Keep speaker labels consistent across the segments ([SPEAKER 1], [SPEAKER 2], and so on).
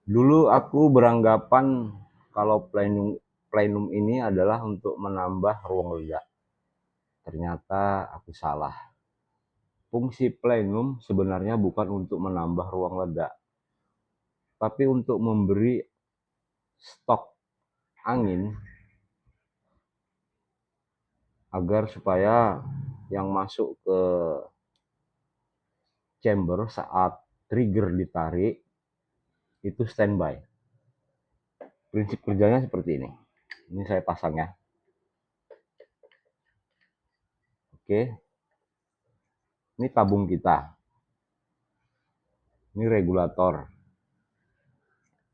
[SPEAKER 1] Dulu aku beranggapan kalau plenum ini adalah untuk menambah ruang lega. Ternyata aku salah. Fungsi plenum sebenarnya bukan untuk menambah ruang lega, tapi untuk memberi stok angin agar supaya yang masuk ke chamber saat trigger ditarik itu standby. Prinsip kerjanya seperti ini. Ini saya pasang ya. Oke. Ini tabung kita. Ini regulator.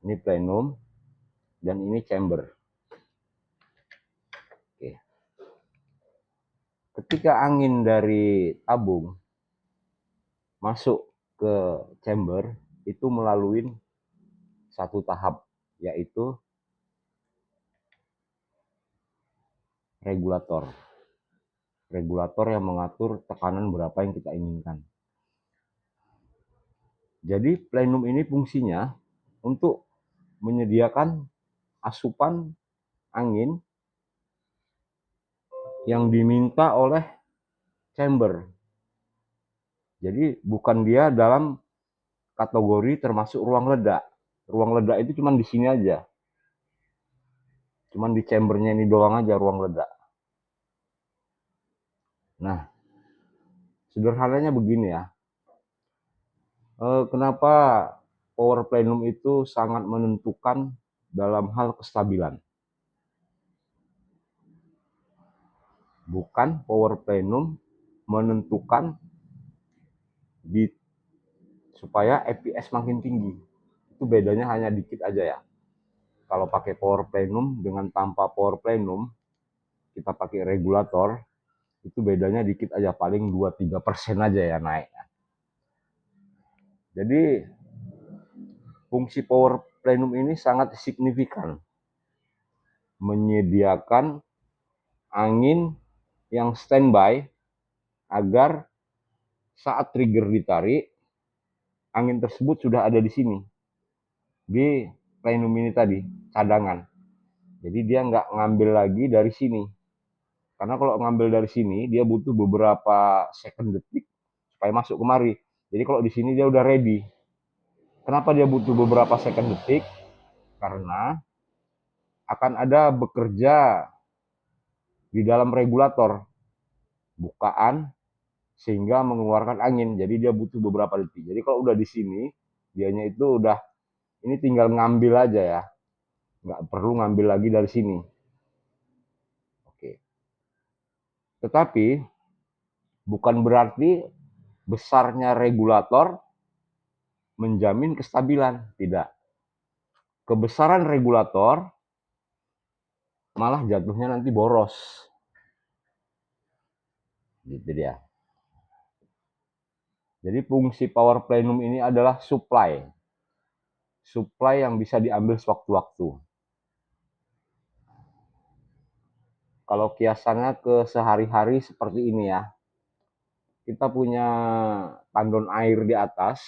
[SPEAKER 1] Ini plenum dan ini chamber. Oke. Ketika angin dari tabung masuk ke chamber itu melalui satu tahap, yaitu regulator. Regulator yang mengatur tekanan berapa yang kita inginkan. Jadi plenum ini fungsinya untuk menyediakan asupan angin yang diminta oleh chamber. Jadi bukan dia dalam kategori termasuk ruang ledak. Ruang ledak itu cuma di sini aja. Cuman di chambernya ini doang aja ruang ledak. Nah, sederhananya begini ya. Kenapa power plenum itu sangat menentukan dalam hal kestabilan? Bukan power plenum menentukan supaya EPS makin tinggi. Itu bedanya hanya dikit aja ya. Kalau pakai power plenum dengan tanpa power plenum, kita pakai regulator, itu bedanya dikit aja, paling 2-3% aja ya naik. Jadi fungsi power plenum ini sangat signifikan, menyediakan angin yang standby agar saat trigger ditarik, angin tersebut sudah ada di sini, di plenum ini tadi, cadangan. Jadi dia nggak ngambil lagi dari sini. Karena kalau ngambil dari sini, dia butuh beberapa second detik supaya masuk kemari. Jadi kalau di sini dia udah ready. Kenapa dia butuh beberapa second detik? Karena akan ada bekerja di dalam regulator bukaan sehingga mengeluarkan angin. Jadi dia butuh beberapa detik. Jadi kalau udah di sini, dianya itu udah ini tinggal ngambil aja ya. Nggak perlu ngambil lagi dari sini. Oke. Tetapi bukan berarti besarnya regulator menjamin kestabilan. Tidak. Kebesaran regulator malah jatuhnya nanti boros. Gitu dia. Jadi fungsi power plenum ini adalah supply. Supply yang bisa diambil sewaktu-waktu. Kalau kiasannya ke sehari-hari seperti ini ya. Kita punya tandon air di atas.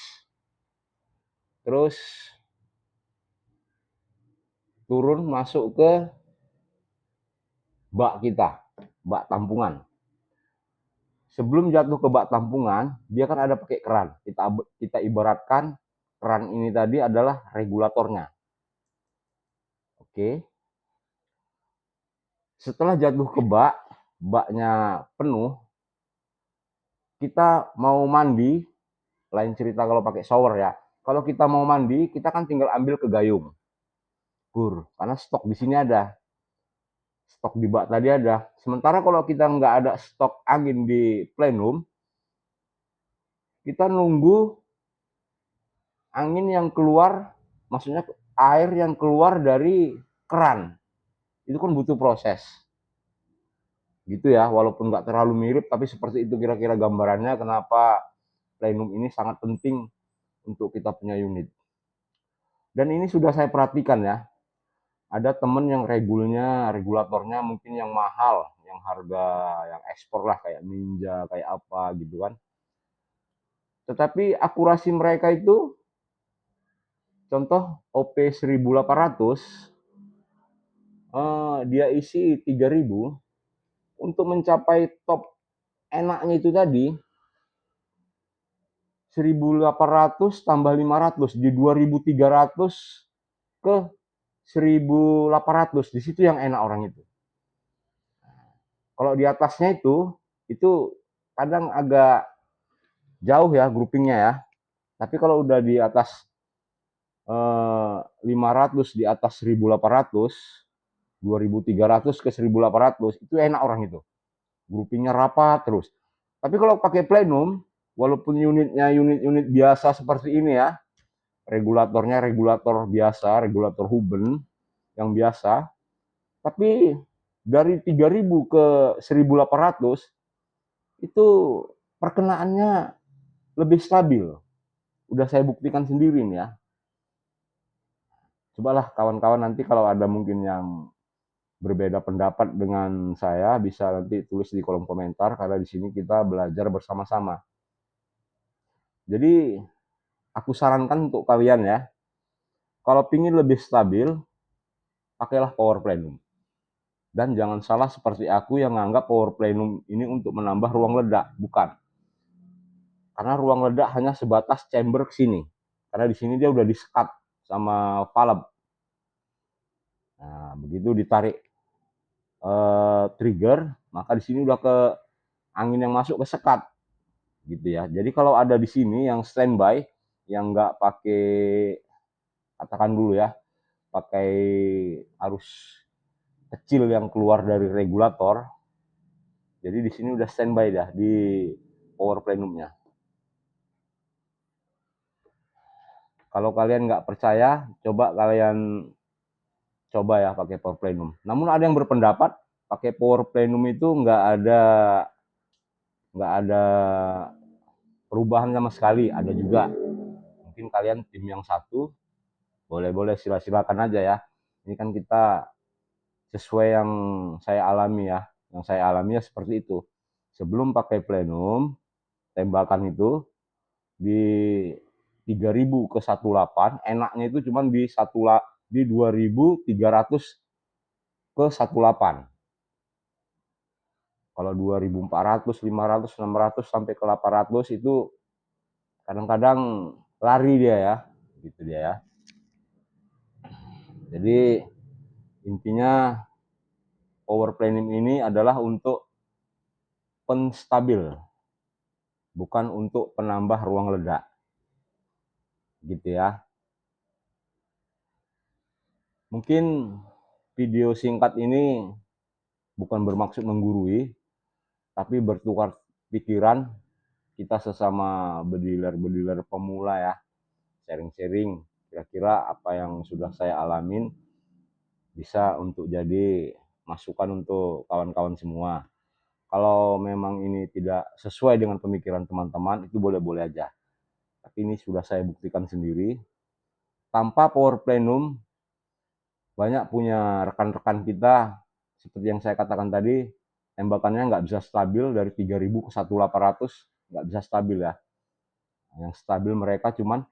[SPEAKER 1] Terus turun masuk ke bak kita, bak tampungan. Sebelum jatuh ke bak tampungan, dia kan ada pakai keran. Kita ibaratkan keran ini tadi adalah regulatornya. Oke. Setelah jatuh ke bak, baknya penuh, kita mau mandi, lain cerita kalau pakai shower ya. Kalau kita mau mandi, kita kan tinggal ambil ke gayung. Karena stok di sini ada. Stok di bak tadi ada. Sementara kalau kita nggak ada stok angin di plenum, kita nunggu angin yang keluar, maksudnya air yang keluar dari keran. Itu kan butuh proses. Gitu ya, walaupun nggak terlalu mirip, tapi seperti itu kira-kira gambarannya kenapa plenum ini sangat penting untuk kita punya unit. Dan ini sudah saya perhatikan ya, ada temen yang regulatornya mungkin yang mahal, yang harga yang ekspor lah, kayak Ninja, kayak apa gitu kan. Tetapi akurasi mereka itu, contoh OP 1800, dia isi 3000, untuk mencapai top enaknya itu tadi 1800 tambah 500 di 2300 ke 1800, di situ yang enak orang itu. Kalau di atasnya itu kadang agak jauh ya groupingnya ya. Tapi kalau udah di atas 500, di atas 1800, 2300 ke 1800, itu enak orang itu. Groupingnya rapat terus. Tapi kalau pakai plenum, walaupun unitnya unit-unit biasa seperti ini ya, regulatornya regulator biasa, regulator Huben yang biasa, tapi dari 3000 ke 1800 itu perkenaannya lebih stabil. Udah saya buktikan sendiri nih ya. Cobalah kawan-kawan nanti kalau ada mungkin yang berbeda pendapat dengan saya, bisa nanti tulis di kolom komentar, karena di sini kita belajar bersama-sama. Jadi aku sarankan untuk kalian ya, kalau pingin lebih stabil, pakailah power plenum. Dan jangan salah seperti aku yang nganggap power plenum ini untuk menambah ruang ledak, bukan. Karena ruang ledak hanya sebatas chamber ke sini. Karena di sini dia udah disekat sama valve. Nah, begitu ditarik trigger, maka di sini udah ke angin yang masuk ke sekat, gitu ya. Jadi kalau ada di sini yang standby, yang nggak pakai, katakan dulu ya, pakai arus kecil yang keluar dari regulator, jadi di sini udah standby dah di power plenumnya. Kalau kalian nggak percaya, coba kalian coba ya pakai power plenum. Namun ada yang berpendapat pakai power plenum itu nggak ada perubahan sama sekali. Ada juga. Mungkin kalian tim yang satu, boleh-boleh silakan aja ya. Ini kan kita sesuai yang saya alami ya. Yang saya alami ya seperti itu. Sebelum pakai plenum, tembakan itu di 3000 ke 18, enaknya itu cuma di 2300 ke 18. Kalau 2400, 500, 600 sampai ke 800 itu kadang-kadang lari dia ya, gitu dia ya. Jadi intinya power plenum ini adalah untuk penstabil, bukan untuk penambah ruang ledak, gitu ya. Mungkin video singkat ini bukan bermaksud menggurui, tapi bertukar pikiran kita sesama bediler-bediler pemula ya, sharing-sharing kira-kira apa yang sudah saya alamin bisa untuk jadi masukan untuk kawan-kawan semua. Kalau memang ini tidak sesuai dengan pemikiran teman-teman, itu boleh-boleh aja. Tapi ini sudah saya buktikan sendiri. Tanpa power plenum, banyak punya rekan-rekan kita, seperti yang saya katakan tadi, tembakannya nggak bisa stabil dari 3000 ke 1800, nggak bisa stabil ya. Yang stabil mereka cuman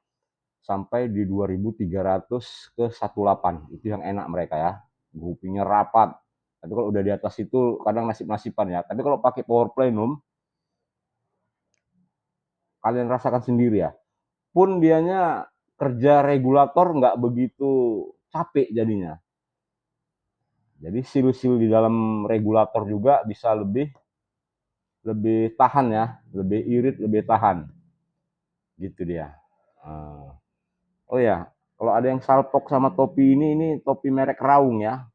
[SPEAKER 1] sampai di 2300 ke 18. Itu yang enak mereka ya. Groupingnya rapat. Tapi kalau udah di atas itu kadang nasib-nasiban ya. Tapi kalau pakai power plenum, kalian rasakan sendiri ya. Pun dianya kerja regulator nggak begitu capek jadinya. Jadi sil-sil di dalam regulator juga bisa lebih tahan ya, lebih irit, lebih tahan. Gitu dia. Oh ya, kalau ada yang salpok sama topi ini topi merek Raung ya.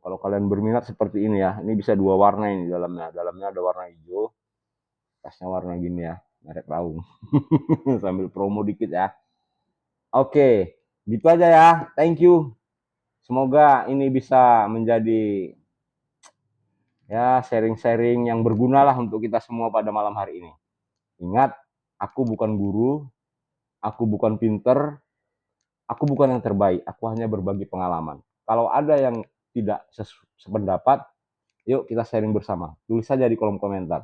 [SPEAKER 1] Kalau kalian berminat seperti ini ya, ini bisa dua warna ini dalamnya. Dalamnya ada warna hijau, tasnya warna gini ya, merek Raung. Sambil promo dikit ya. Oke, gitu aja ya. Thank you. Semoga ini bisa menjadi ya sharing-sharing yang berguna lah untuk kita semua pada malam hari ini. Ingat, aku bukan guru, aku bukan pinter, aku bukan yang terbaik, aku hanya berbagi pengalaman. Kalau ada yang tidak sependapat, yuk kita sharing bersama. Tulis saja di kolom komentar.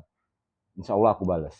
[SPEAKER 1] Insya Allah aku balas.